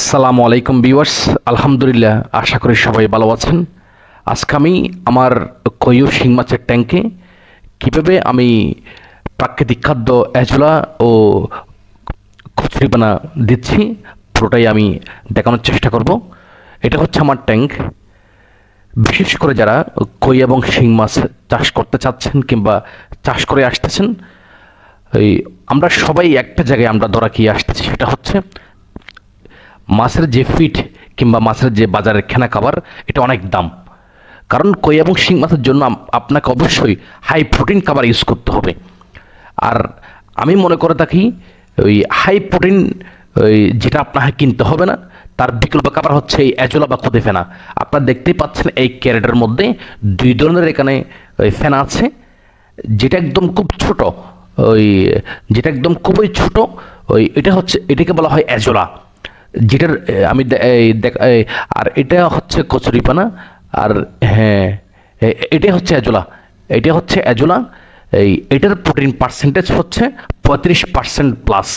আসসালামু আলাইকুম ভিউয়ার্স। আলহামদুলিল্লাহ, আশা করি সবাই ভালো আছেন। আজকে আমি আমার কইও শিং মাছের ট্যাঙ্কে কীভাবে আমি প্রাকৃতিক খাদ্য অ্যাজোলা ও কচুরিপানা দিচ্ছি পুরোটাই আমি দেখানোর চেষ্টা করব। এটা হচ্ছে আমার ট্যাঙ্ক। বিশেষ করে যারা কই এবং শিং মাছ চাষ করতে চাচ্ছেন কিংবা চাষ করে আসতেছেন, এই আমরা সবাই একটা জায়গায় আমরা ধরা খেয়ে আসতেছি, সেটা হচ্ছে মাছের যে ফিট কিংবা মাছের যে বাজারের খেনা খাবার, এটা অনেক দাম। কারণ কই এবং শিং মাছের জন্য আপনাকে অবশ্যই হাই প্রোটিন খাবার ইউজ করতে হবে। আর আমি মনে করে থাকি ওই হাই প্রোটিন যেটা আপনাকে কিনতে হবে না, তার বিকল্প খাবার হচ্ছে এই অ্যাজোলা বা খুদে ফেনা। আপনারা দেখতেই পাচ্ছেন এই ক্যারেটের মধ্যে দুই ধরনের এখানে ফেনা আছে। যেটা একদম খুব ছোট, ওই যেটা একদম খুবই ছোট, এটা হচ্ছে, এটাকে বলা হয় অ্যাজোলা। যেটার আমি আর এটা হচ্ছে কচুরিপানা। আর হ্যাঁ, এটা হচ্ছে অ্যাজোলা। এটা হচ্ছে অ্যাজোলা। এটার প্রোটিন পার্সেন্টেজ হচ্ছে 35% প্লাস।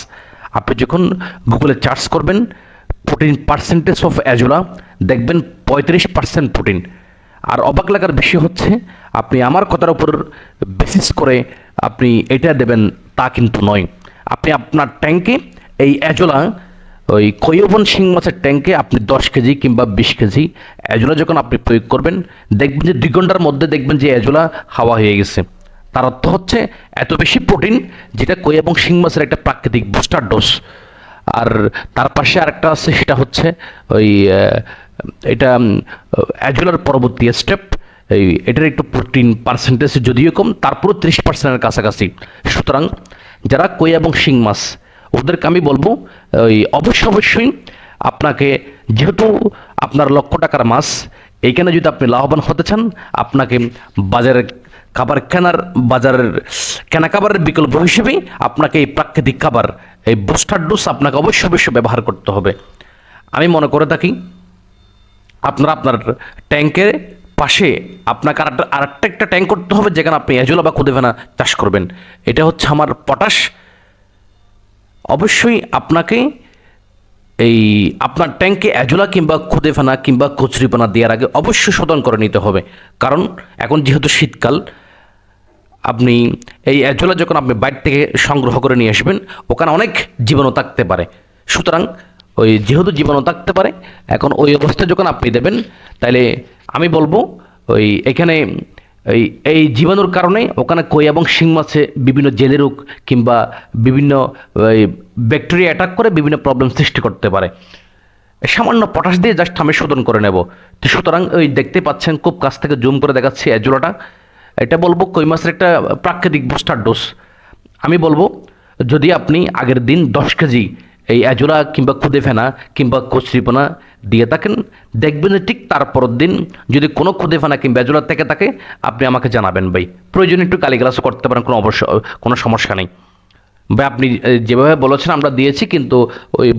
আপনি যখন গুগলে সার্চ করবেন প্রোটিন পার্সেন্টেজ অফ অ্যাজোলা, দেখবেন 35% প্রোটিন। আর অবাক লাগার বিষয় হচ্ছে, আপনি আমার কথার উপর বেসিস করে আপনি এটা দেবেন তা কিন্তু নয়। আপনি আপনার ট্যাঙ্কে এই অ্যাজোলা, ওই কৈবন শিং মাছের ট্যাঙ্কে আপনি 10 কেজি কিংবা 20 কেজি অ্যাজোলা যখন আপনি প্রয়োগ করবেন, দেখবেন যে 2 ঘন্টার মধ্যে দেখবেন যে অ্যাজোলা হাওয়া হয়ে গেছে। তার অর্থ হচ্ছে এত বেশি প্রোটিন, যেটা কই এবং শিং মাছের একটা প্রাকৃতিক বুস্টার ডোজ। আর তার পাশে আরেকটা আছে, সেটা হচ্ছে ওই এটা অ্যাজোলার পরবর্তী স্টেপ। এটার একটু প্রোটিন পার্সেন্টেজ যদিও কম, তারপরও 30%-এর কাছাকাছি। সুতরাং যারা কই এবং শিং মাছ, ওদেরকে আমি বলবো অবশ্যই আপনাকে, যেহেতু আপনার লক্ষ টাকার মাছ, এইখানে যদি আপনি লাভবান হতে চান, আপনাকে বাজারের খাবার কেনার, বাজারের কেনা খাবারের বিকল্প হিসেবে আপনাকে এই প্রাকৃতিক খাবার, এই বুস্টার ডোজ আপনাকে অবশ্যই ব্যবহার করতে হবে। আমি মনে করে থাকি আপনার ট্যাঙ্কের পাশে আপনাকে আরেকটা একটা ট্যাঙ্ক করতে হবে, যেখানে আপনি অ্যাজোলা বা খুদে ফেনা চাষ করবেন। এটা হচ্ছে আমার পটাশ। অবশ্যই আপনাকে এই আপনার ট্যাঙ্কে অ্যাজোলা কিংবা খুদে ফেনা কিংবা কচুরিপানা দেওয়ার আগে অবশ্যই শোধন করে নিতে হবে। কারণ এখন যেহেতু শীতকাল, আপনি এই অ্যাজোলা যখন আপনি বাইরে থেকে সংগ্রহ করে নিয়ে আসবেন, ওখানে অনেক জীবাণু থাকতে পারে। সুতরাং যেহেতু জীবাণু থাকতে পারে, এখন ওই অবস্থায় যখন আপনি দেবেন, তাহলে আমি বলবো এখানে এই জীবাণুর কারণে ওখানে কই এবং শিং মাছে বিভিন্ন জেলে রোগ কিংবা বিভিন্ন ব্যাকটেরিয়া অ্যাটাক করে বিভিন্ন প্রবলেম সৃষ্টি করতে পারে। সামান্য পটাশ দিয়ে জাস্ট আমি শোধন করে নেব। তো সুতরাং দেখতে পাচ্ছেন, খুব কাছ থেকে জুম করে দেখাচ্ছি অ্যাজোলাটা। এটা বলবো কই মাছের একটা প্রাকৃতিক বুস্টার ডোজ। আমি বলবো, যদি আপনি আগের দিন 10 কেজি এই অ্যাজোলা কিংবা খুদে ফেনা কিংবা কচুরিপানা দিয়ে থাকেন, দেখবেন যে ঠিক তারপরের দিন যদি কোনো খুদে ফেনা কিংবা অ্যাজোলা থেকে থাকে, আপনি আমাকে জানাবেন ভাই। প্রয়োজনে একটু গালিগালাজও করতে পারেন, কোনো সমস্যা নেই ভাই। আপনি যেভাবে বলেছেন আমরা দিয়েছি, কিন্তু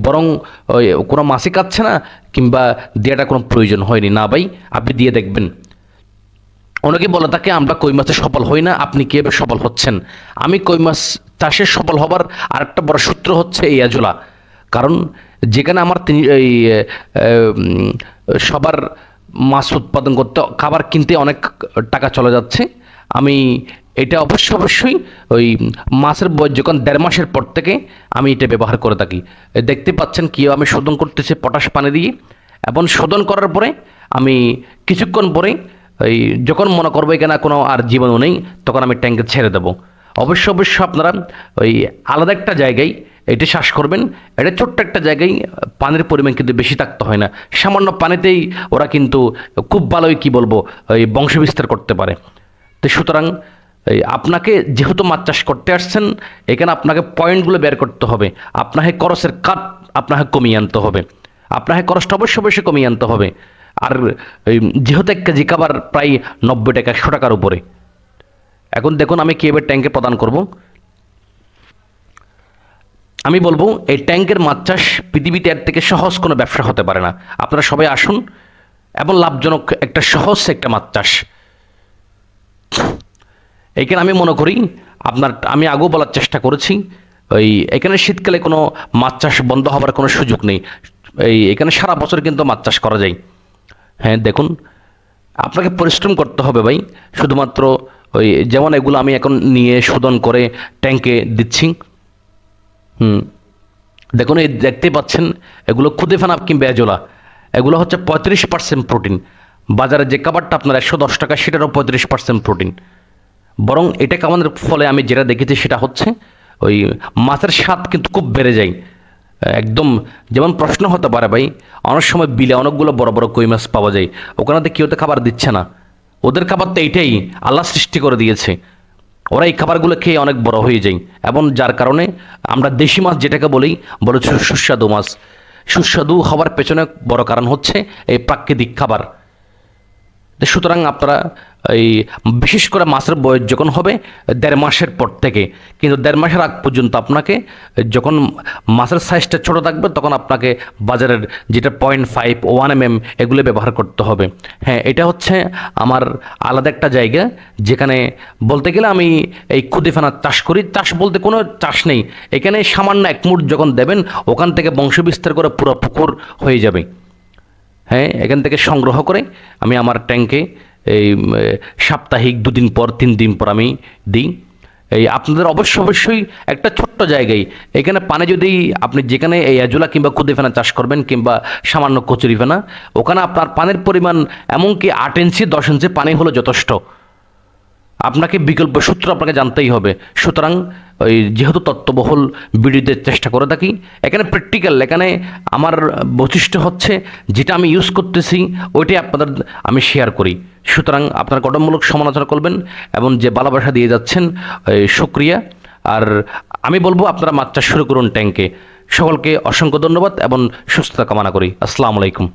বরং কোনো মাছই কাটছে না কিংবা দেওয়াটা কোনো প্রয়োজন হয়নি না ভাই, আপনি দিয়ে দেখবেন। অনেকে বলে থাকে আমরা কই মাছে সফল হই না, আপনি কীভাবে সফল হচ্ছেন? আমি কই মাছ চাষে সফল হবার আরেকটা বড় সূত্র হচ্ছে এই অ্যাজোলা। কারণ যেখানে আমার সবার মাছ উৎপাদন করতে, খাবার কিনতে অনেক টাকা চলে যাচ্ছে, আমি এটা অবশ্যই মাছের বয়স যখন 1.5 মাসের পর থেকে আমি এটা ব্যবহার করে থাকি। দেখতে পাচ্ছেন কি আমি শোধন করতেছি পটাশ পানি দিয়ে, এবং শোধন করার পরে আমি কিছুক্ষণ পরে যখন মনে করবো এখানে কোনো আর জীবাণু নেই, তখন আমি ট্যাঙ্কে ছেড়ে দেবো। অবশ্য আপনারা আলাদা একটা জায়গায় এটা চাষ করবেন। এটা ছোট্ট একটা জায়গায়, পানির পরিমাণ কিন্তু বেশি থাকতে হয় না। সামান্য পানিতেই ওরা কিন্তু খুব ভালোই বংশবিস্তার করতে পারে। তো সুতরাং আপনাকে যেহেতু মাছ চাষ করতে আসছেন, এখানে আপনাকে পয়েন্টগুলো বের করতে হবে। আপনাকে খরচের কাট আপনাকে কমিয়ে আনতে হবে। আপনাকে খরচটা অবশ্যই কমিয়ে আনতে হবে। আর যেহেতু 1 কেজি খাবার প্রায় 90 টাকা, 100 টাকার উপরে। এখন দেখুন আমি কীভাবে ট্যাঙ্কে প্রদান করব। আমি বলবো, এই ট্যাঙ্কের মাছ চাষ পৃথিবীতে এর থেকে সহজ কোনো ব্যবসা হতে পারে না। আপনারা সবাই আসুন, এবং লাভজনক একটা সহজ একটা মাছ চাষ। এইখানে আমি মনে করি আমি আগেও বলার চেষ্টা করেছি, এখানে শীতকালে কোনো মাছ চাষ বন্ধ হওয়ার কোনো সুযোগ নেই। এখানে সারা বছর কিন্তু মাছ চাষ করা যায়। হ্যাঁ দেখুন, আপনাকে পরিশ্রম করতে হবে ভাই। শুধুমাত্র যেমন এগুলো আমি এখন নিয়ে শোধন করে ট্যাঙ্কে দিচ্ছি। দেখুন, এই দেখতেই পাচ্ছেন, এগুলো খুদে ফেনা কিংবা এজোলা, এগুলো হচ্ছে 35% প্রোটিন। বাজারে যে খাবারটা আপনার 110 টাকা, সেটারও 35% প্রোটিন। বরং এটা খাওয়ানোর ফলে আমি যেটা দেখেছি সেটা হচ্ছে মাছের স্বাদ কিন্তু খুব বেড়ে যায়। একদম যেমন প্রশ্ন হতে পারে ভাই, অনেক সময় বিলে অনেকগুলো বড় বড় কই মাছ পাওয়া যায়, ওখানে তো কেউ তো খাবার দিচ্ছে না। ওদের খাবার তো এইটাই, আল্লাহ সৃষ্টি করে দিয়েছে। ওরা এই খাবারগুলো খেয়ে অনেক বড় হয়ে যায়, এবং যার কারণে আমরা দেশি মাছ যেটাকে বলে সুস্বাদু মাছ। সুস্বাদু হওয়ার পেছনে বড় কারণ হচ্ছে এই প্রাকৃতিক খাবার। সুতরাং আপনারা বিশেষ করে মাছের বয়স যখন হবে 1.5 মাসের পর থেকে, কিন্তু 1.5 মাসের আগ পর্যন্ত আপনাকে, যখন মাছের সাইজটা ছোট থাকবে, তখন আপনাকে বাজারের যেটা 0.5 1 mm এগুলো ব্যবহার করতে হবে। হ্যাঁ, এটা হচ্ছে আমার আলাদা একটা জায়গা, যেখানে বলতে গেলে আমি এই খুদেফানা চাষ করি। চাষ বলতে কোনো চাষ নেই এখানে, সামান্য 1 মুঠ যখন দেবেন, ওখান থেকে বংশবিস্তার করে পুরো পুকুর হয়ে যাবে। হ্যাঁ, এখান থেকে সংগ্রহ করে আমি আমার ট্যাঙ্কে সাপ্তাহিক 2 দিন পর 3 দিন পর আমি দিই। আপনাদের অবশ্যই একটা ছোট্ট জায়গায় এখানে পানি, যদি আপনি যেখানে এই এজোলা কিংবা খুদে ফেনা চাষ করবেন কিংবা সামান্য কচুরি ফেনা, ওখানে আপনার পানির পরিমাণ এমনকি 8 ইঞ্চি 10 ইঞ্চি পানি হলো যথেষ্ট। আপনাকে বিকল্প সূত্র আপনাকে জানতেই হবে। সুতরাং যেহেতু তত্ত্ববহুল ভিডিওতে চেষ্টা করে থাকি, এখানে প্র্যাকটিক্যাল, এখানে আমার বৈশিষ্ট্য হচ্ছে যেটা আমি ইউজ করতেছি ওইটাই আপনাদের আমি শেয়ার করি। সুতরাং আপনার গঠনমূলক সমালোচনা করবেন, এবং যে ভালোবাসা দিয়ে যাচ্ছেন শুকরিয়া। আর আমি বলবো আপনারা মাছ চাষ শুরু করুন ট্যাঙ্কে। সকলকে অসংখ্য ধন্যবাদ এবং সুস্থতা কামনা করি। আসসালামু আলাইকুম।